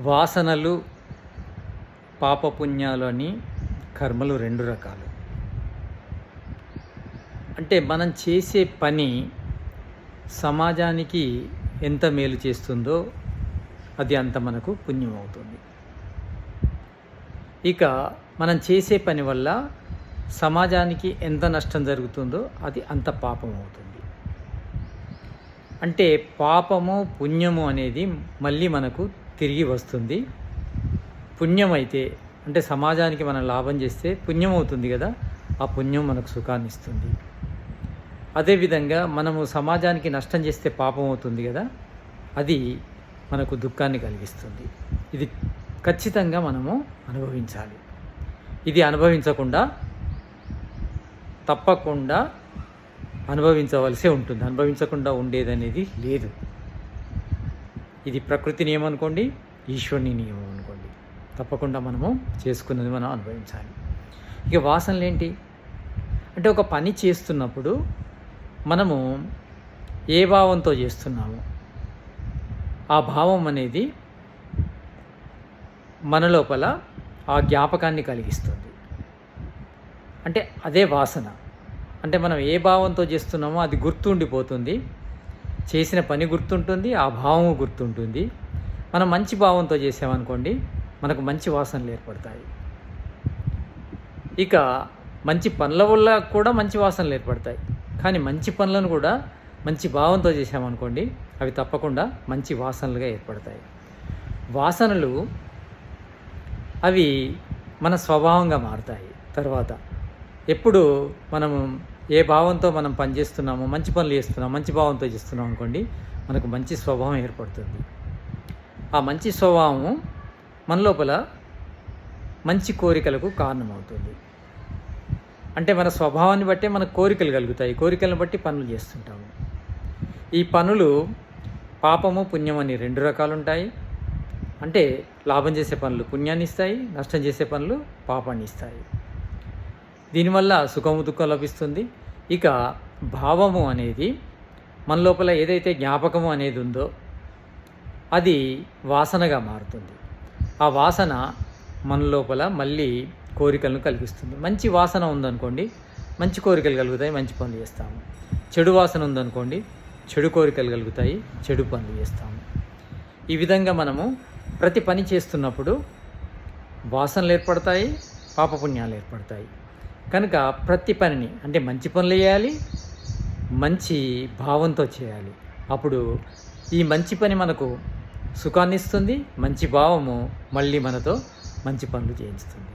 వాసనలు, పాపపుణ్యాలు అని కర్మలు 2 రకాలు. అంటే మనం చేసే పని సమాజానికి ఎంత మేలు చేస్తుందో అది అంత మనకు పుణ్యం అవుతుంది. ఇక మనం చేసే పని వల్ల సమాజానికి ఎంత నష్టం జరుగుతుందో అది అంత పాపం అవుతుంది. అంటే పాపము పుణ్యము అనేది మళ్ళీ మనకు తిరిగి వస్తుంది. పుణ్యం అయితే అంటే సమాజానికి మనం లాభం చేస్తే పుణ్యం అవుతుంది కదా, ఆ పుణ్యం మనకు సుఖాన్ని ఇస్తుంది. అదేవిధంగా మనము సమాజానికి నష్టం చేస్తే పాపం అవుతుంది కదా, అది మనకు దుఃఖాన్ని కలిగిస్తుంది. ఇది ఖచ్చితంగా మనము అనుభవించాలి. ఇది అనుభవించకుండా తప్పకుండా అనుభవించవలసే ఉంటుంది. అనుభవించకుండా ఉండేదనేది లేదు. ఇది ప్రకృతి నియమం అనుకోండి, ఈశ్వరుని నియమం అనుకోండి, తప్పకుండా మనము చేసుకున్నది మనం అనుభవించాలి. ఇక వాసనలు ఏంటి అంటే, ఒక పని చేస్తున్నప్పుడు మనము ఏ భావంతో చేస్తున్నాము ఆ భావం అనేది మన లోపల ఆ జ్ఞాపకాన్ని కలిగిస్తుంది. అంటే అదే వాసన. అంటే మనం ఏ భావంతో చేస్తున్నామో అది గుర్తుండిపోతుంది. చేసిన పని గుర్తుంటుంది, ఆ భావము గుర్తుంటుంది. మనం మంచి భావంతో చేసామనుకోండి, మనకు మంచి వాసనలు ఏర్పడతాయి. ఇక మంచి పనుల వల్ల కూడా మంచి వాసనలు ఏర్పడతాయి. కానీ మంచి పనులను కూడా మంచి భావంతో చేసామనుకోండి, అవి తప్పకుండా మంచి వాసనలుగా ఏర్పడతాయి. వాసనలు అవి మన స్వభావంగా మారుతాయి. తర్వాత ఎప్పుడు మనము ఏ భావంతో మనం పనిచేస్తున్నామో, మంచి పనులు చేస్తున్నాం, మంచి భావంతో చేస్తున్నాం అనుకోండి, మనకు మంచి స్వభావం ఏర్పడుతుంది. ఆ మంచి స్వభావము మన లోపల మంచి కోరికలకు కారణమవుతుంది. అంటే మన స్వభావాన్ని బట్టే మనకు కోరికలు కలుగుతాయి. కోరికలను బట్టి పనులు చేస్తుంటాము. ఈ పనులు పాపము పుణ్యం అని 2 రకాలు ఉంటాయి. అంటే లాభం చేసే పనులు పుణ్యాన్ని ఇస్తాయి, నష్టం చేసే పనులు పాపాన్ని ఇస్తాయి. దీనివల్ల సుఖము దుఃఖం లభిస్తుంది. ఇక భావము అనేది మన లోపల ఏదైతే జ్ఞాపకము అనేది ఉందో అది వాసనగా మారుతుంది. ఆ వాసన మన లోపల మళ్ళీ కోరికలను కలిగిస్తుంది. మంచి వాసన ఉందనుకోండి, మంచి కోరికలు కలుగుతాయి, మంచి పనులు చేస్తాము. చెడు వాసన ఉందనుకోండి, చెడు కోరికలు కలుగుతాయి, చెడు పనులు చేస్తాము. ఈ విధంగా మనము ప్రతి పని చేస్తున్నప్పుడు వాసనలు ఏర్పడతాయి, పాపపుణ్యాలు ఏర్పడతాయి. కనుక ప్రతి పనిని అంటే మంచి పనులు చేయాలి, మంచి భావంతో చేయాలి. అప్పుడు ఈ మంచి పని మనకు సుఖాన్ని ఇస్తుంది, మంచి భావము మళ్ళీ మనతో మంచి పనులు చేయిస్తుంది.